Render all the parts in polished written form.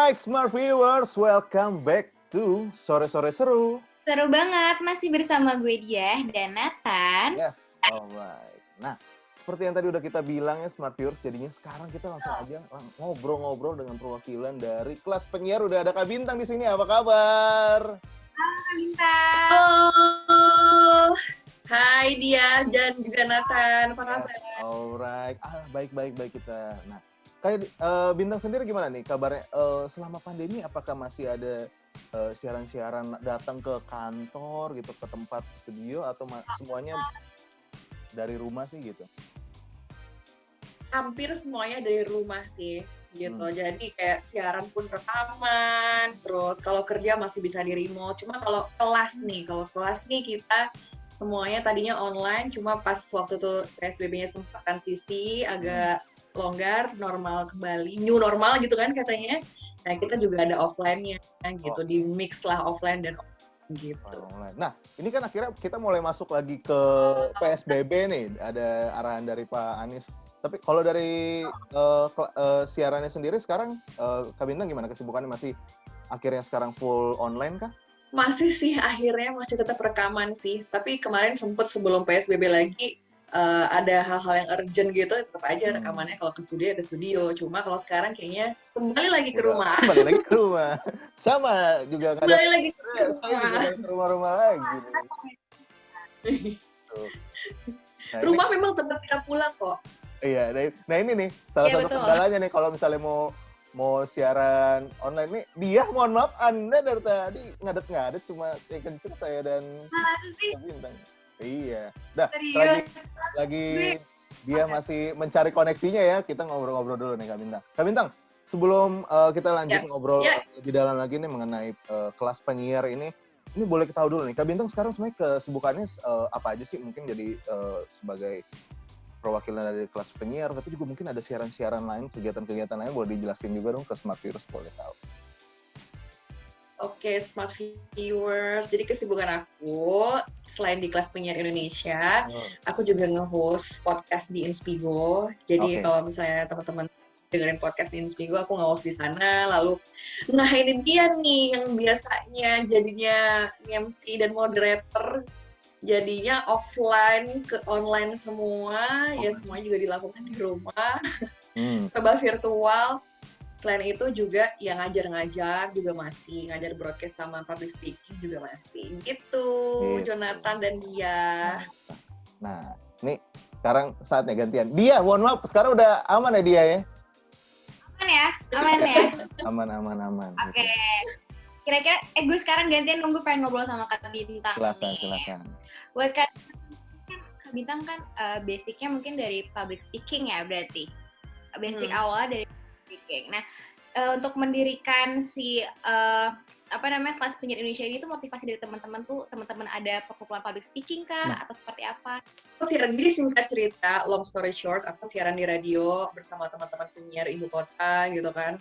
Alright, smart viewers, welcome back to Sore-Sore Seru. Seru banget, masih bersama gue Diah dan Nathan. Yes, alright. Nah, seperti yang tadi udah kita bilang ya smart viewers, jadinya sekarang kita langsung aja ngobrol-ngobrol dengan perwakilan dari kelas penyiar. Udah ada Kak Bintang di sini, apa kabar? Halo Kak Bintang. Halo, hai Diah dan juga Nathan, apa kabar? Yes, alright. Baik kita. Nah, kayak Bintang sendiri gimana nih kabarnya? Selama pandemi apakah masih ada siaran-siaran datang ke kantor gitu, ke tempat studio, atau semuanya dari rumah sih gitu? Hampir semuanya dari rumah sih, gitu. Jadi kayak siaran pun rekaman, terus kalau kerja masih bisa di remote. Cuma kalau kelas nih kita semuanya tadinya online, cuma pas waktu itu PSBB-nya sempat transisi agak longgar, normal kembali, new normal gitu kan katanya. Nah, kita juga ada offline-nya gitu, di mix lah offline dan online gitu. Nah, ini kan akhirnya kita mulai masuk lagi ke PSBB nih, ada arahan dari Pak Anies. Tapi kalau dari siarannya sendiri sekarang, Kak Bintang gimana kesibukannya? Masih akhirnya sekarang full online kah? Masih sih, akhirnya masih tetap rekaman sih. Tapi kemarin sempet sebelum PSBB lagi, ada hal-hal yang urgent gitu, tetap aja rekamannya kalau ke studio ya ke studio. Cuma kalau sekarang kayaknya kembali lagi ke rumah. Kembali lagi ke rumah. Sama juga kadang. Kembali lagi ke Saya juga rumah. ke rumah-rumah lagi. Rumah memang tempat kita pulang kok. Iya, nah ini nih salah satu betul. kendalanya nih kalau misalnya mau siaran online nih. Dia mohon maaf Anda dari tadi ngadet-ngadet cuma yang kenceng saya dan Kak Bintang. Iya. Dah, lagi dia masih mencari koneksinya ya. Kita ngobrol-ngobrol dulu nih Kak Bintang. Kak Bintang, sebelum kita lanjut ngobrol lebih dalam lagi nih mengenai kelas penyiar ini boleh kita tahu dulu nih. Kak Bintang sekarang sebenarnya kesibukannya apa aja sih? Mungkin jadi sebagai perwakilan dari kelas penyiar, tapi juga mungkin ada siaran-siaran lain, kegiatan-kegiatan lain, boleh dijelasin juga dong ke smart viewers, boleh tahu. Oke, smart viewers. Jadi kesibukan aku selain di kelas penyiar Indonesia, aku juga nge-host podcast di Inspigo. Jadi kalau misalnya teman-teman dengerin podcast di Inspigo, aku nge-host di sana. Lalu, nah ini dia nih yang biasanya jadinya MC dan moderator, jadinya offline ke online semua. Ya semuanya juga dilakukan di rumah. Coba virtual. Selain itu juga yang ngajar-ngajar juga masih, ngajar broadcast sama public speaking juga masih. Gitu. Jonathan dan Dia. Nah, nih sekarang saatnya gantian. Dia, mohon maaf, sekarang udah aman ya Dia ya? Aman ya? Aman. Oke. Kira-kira, gue sekarang gantian dong, gue pengen ngobrol sama Kak Bintang. Silakan. Buat Kak Bintang kan basicnya mungkin dari public speaking ya berarti. Basic awal dari speaking. Nah, untuk mendirikan si kelas penyiar Indonesia ini tuh motivasi dari teman-teman ada perkumpulan public speaking kah atau seperti apa? Siaran, jadi singkat cerita, long story short, aku siaran di radio bersama teman-teman penyiar ibu kota gitu kan.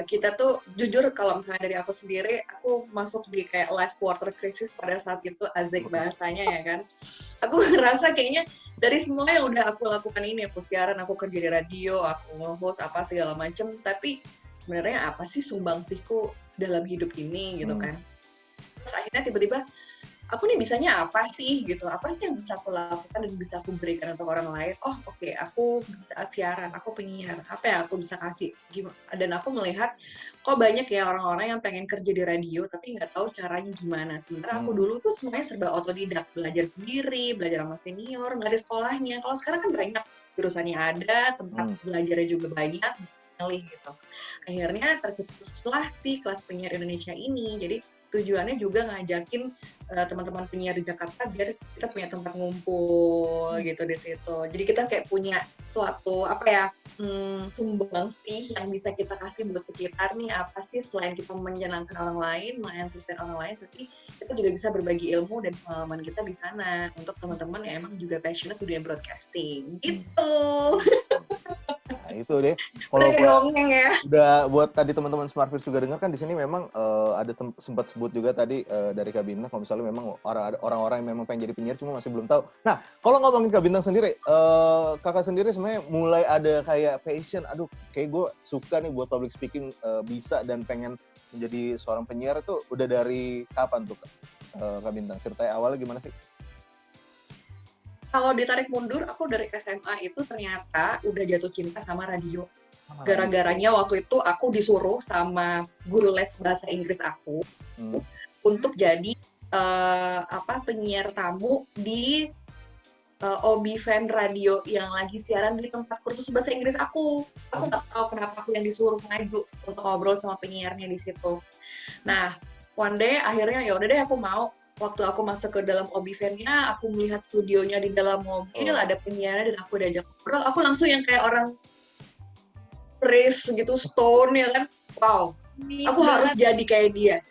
Kita tuh jujur kalau misalnya dari aku sendiri, aku masuk di kayak life quarter crisis pada saat itu, asik bahasanya ya kan. Aku ngerasa kayaknya dari semua yang udah aku lakukan ini, aku siaran, aku kerja di radio, aku nge-host apa segala macem, tapi sebenarnya apa sih sumbangsihku dalam hidup ini gitu kan. Terus akhirnya tiba-tiba aku nih bisanya apa sih gitu, apa sih yang bisa aku lakukan dan bisa aku berikan untuk orang lain. Aku bisa siaran, aku penyiar, apa yang aku bisa kasih gimana. Dan aku melihat kok banyak ya orang-orang yang pengen kerja di radio tapi nggak tahu caranya gimana. Sementara aku dulu tuh semuanya serba otodidak, belajar sendiri, belajar sama senior, nggak ada sekolahnya. Kalau sekarang kan banyak, jurusannya ada, tempat belajarnya juga banyak, bisa milih gitu. Akhirnya tercetuslah si kelas penyiar Indonesia ini. Jadi tujuannya juga ngajakin teman-teman penyiar di Jakarta biar kita punya tempat ngumpul gitu di situ. Jadi kita kayak punya suatu sumbangsih yang bisa kita kasih buat sekitar nih, apa sih selain kita menyenangkan orang lain, mengentertain orang lain, tapi kita juga bisa berbagi ilmu dan pengalaman kita di sana untuk teman-teman yang emang juga passionate di dunia broadcasting gitu. Nah, itu deh. Udah Kalau kayak dongeng ya. udah buat tadi teman-teman Smartfreeze juga dengar kan di sini memang ada sempat sebut juga tadi dari Kak Bintang kalau misalnya memang ada orang-orang yang memang pengen jadi penyiar cuma masih belum tahu. Nah, kalau ngomongin Kak Bintang sendiri, kakak sendiri sebenarnya mulai ada kayak passion, aduh kayak gue suka nih buat public speaking, bisa dan pengen menjadi seorang penyiar itu udah dari kapan tuh Kak Bintang? Ceritanya awalnya gimana sih? Kalau ditarik mundur, aku dari SMA itu ternyata udah jatuh cinta sama radio. Gara-garanya waktu itu aku disuruh sama guru les bahasa Inggris aku untuk jadi penyiar tamu di OB Fan Radio yang lagi siaran di tempat kursus bahasa Inggris aku. Aku nggak tahu kenapa aku yang disuruh maju untuk ngobrol sama penyiarnya di situ. Nah, one day akhirnya ya udah deh aku mau. Waktu aku masuk ke dalam OB Fan-nya, aku melihat studionya di dalam mobil, ada penyiarnya dan aku diajak ngobrol. Aku langsung yang kayak orang praise gitu, stone ya kan. Wow, aku harus jadi kayak dia.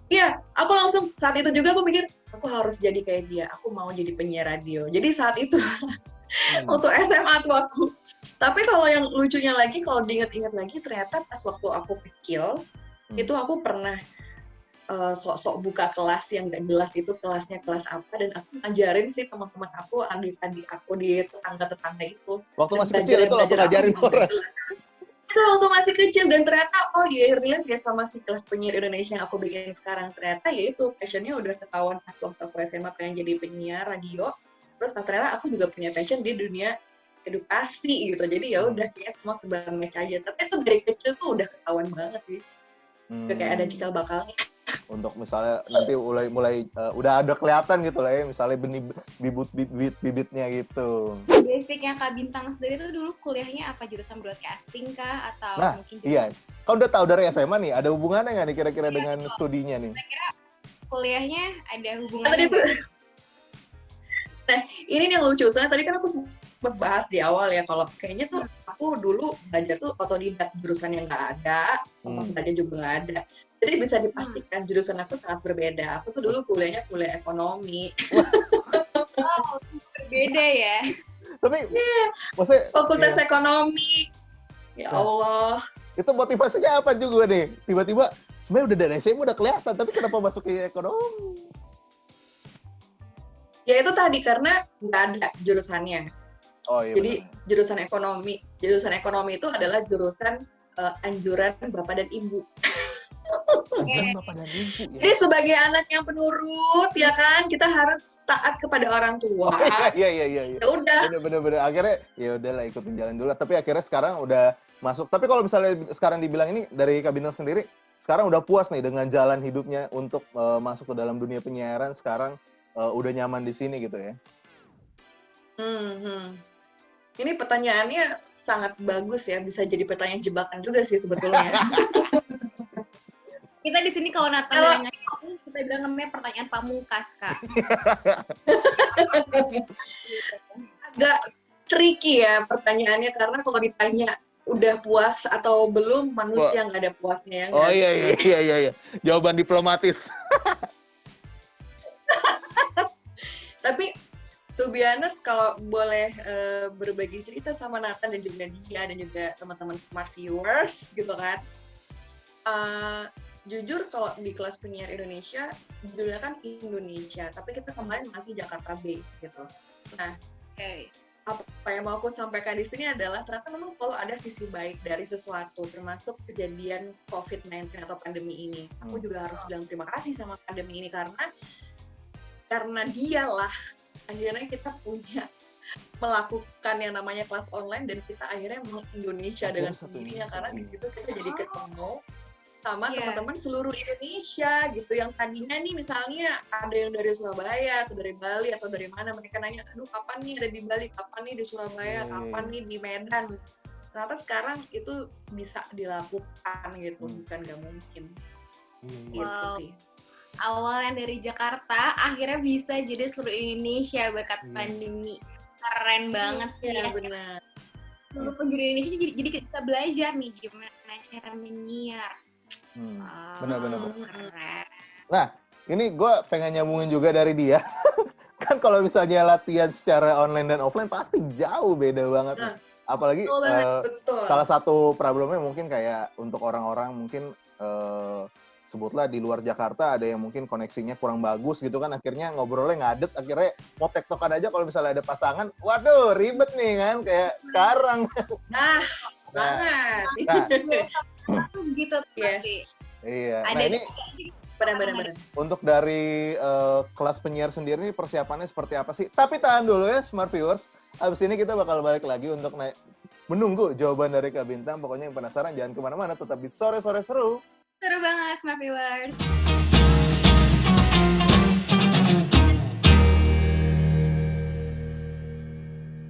Iya, aku langsung saat itu juga aku mikir, aku harus jadi kayak dia. Aku mau jadi penyiar radio. Jadi saat itu, untuk SMA tuh aku. Tapi kalau yang lucunya lagi, kalau diingat-ingat lagi, ternyata pas waktu aku kecil, itu aku pernah sok-sok buka kelas yang gak jelas itu kelasnya kelas apa, dan aku ngajarin sih teman-teman aku, adik-adik aku di tetangga-tetangga itu. Waktu masih kecil itu langsung ngajarin orang. Itu waktu masih kecil, dan ternyata oh iya relate ya sama si kelas penyiar Indonesia yang aku bikin sekarang. Ternyata ya itu passionnya udah ketahuan pas waktu aku SMA pengen jadi penyiar radio. Terus ternyata aku juga punya passion di dunia edukasi gitu. Jadi ya udah kayak semua serba match aja. Tapi itu dari kecil tuh udah ketahuan banget sih. Udah kayak ada cikal bakalnya. Untuk misalnya nanti mulai udah ada kelihatan gitu lah ya, misalnya bibitnya gitu. Basicnya Kak Bintang sendiri tuh dulu kuliahnya apa, jurusan broadcasting kah atau mungkin iya. Kalau udah tahu dari SMA nih, ada hubungannya nggak nih kira-kira dengan studinya nih? Kira-kira kuliahnya ada hubungannya? Nah, ini yang lucu, soalnya tadi kan aku sempat bahas di awal ya, kalau kayaknya tuh aku dulu belajar tuh otodidak, jurusan yang nggak ada, belajar juga nggak ada. Jadi bisa dipastikan jurusan aku sangat berbeda. Aku tuh dulu kuliahnya kuliah ekonomi. Oh, berbeda ya. Tapi, maksudnya Fakultas ekonomi. Ya Allah. Itu motivasinya apa juga nih? Tiba-tiba sebenarnya udah dari SMA udah kelihatan, tapi kenapa masuk ke ekonomi? Ya itu tadi karena nggak ada jurusannya. Oh iya. Jadi jurusan ekonomi itu adalah jurusan anjuran Bapak dan Ibu. Bapak dan Ibu ya. Jadi sebagai anak yang penurut ya kan, kita harus taat kepada orang tua. Iya. Ya udah. Bener-bener akhirnya ya udahlah ikutin jalan dulu. Tapi akhirnya sekarang udah masuk. Tapi kalau misalnya sekarang dibilang ini dari Kak Bintang sendiri, sekarang udah puas nih dengan jalan hidupnya untuk masuk ke dalam dunia penyiaran. Sekarang udah nyaman di sini gitu ya. Ini pertanyaannya sangat bagus ya, bisa jadi pertanyaan jebakan juga sih sebetulnya. Kita di sini kalau Nathan kita bilang namanya pertanyaan pamungkas, Kak. Agak tricky ya pertanyaannya, karena kalau ditanya udah puas atau belum, manusia nggak ada puasnya. Oh iya. Jawaban diplomatis. Tapi to be honest, kalau boleh berbagi cerita sama Nathan dan juga dia dan juga teman-teman smart viewers gitu kan, jujur kalau di kelas penyiar Indonesia, judulnya kan Indonesia, tapi kita kemarin masih Jakarta based gitu. Nah, apa yang mau aku sampaikan di sini adalah ternyata memang selalu ada sisi baik dari sesuatu, termasuk kejadian COVID-19 atau pandemi ini. Aku juga harus bilang terima kasih sama pandemi ini, karena dialah akhirnya kita punya melakukan yang namanya kelas online, dan kita akhirnya Indonesia dengan sendirinya, karena di situ kita jadi ketemu sama teman-teman seluruh Indonesia gitu, yang tadinya nih misalnya ada yang dari Surabaya atau dari Bali atau dari mana, mereka nanya, aduh kapan nih ada di Bali, kapan nih di Surabaya, kapan nih di Medan. Ternyata sekarang itu bisa dilakukan gitu, bukan gak mungkin. Gitu sih. Awal yang dari Jakarta, akhirnya bisa jadi seluruh Indonesia berkat pandemi. Keren banget sih. Iya, benar. Seluruh penjuru Indonesia jadi kita belajar nih gimana cara menyiar. Benar. Nah, ini gue pengen nyambungin juga dari dia. Kan kalau misalnya latihan secara online dan offline pasti jauh beda banget. Apalagi Betul banget. Betul. salah satu problemnya mungkin kayak untuk orang-orang mungkin sebutlah di luar Jakarta ada yang mungkin koneksinya kurang bagus gitu kan, akhirnya ngobrolnya ngadet, akhirnya mau tektokan aja kalau misalnya ada pasangan, waduh ribet nih kan kayak sekarang. Nah, Nah, banget. nah, Gitu Yes. pasti. iya. Nah Ada ini Benar-benar. untuk dari kelas penyiar sendiri ini persiapannya seperti apa sih? Tapi tahan dulu ya Smart Viewers. Abis ini kita bakal balik lagi untuk menunggu jawaban dari Kak Bintang. Pokoknya yang penasaran jangan kemana-mana, tetap di Sore-Sore Seru. Seru banget, Smart Viewers.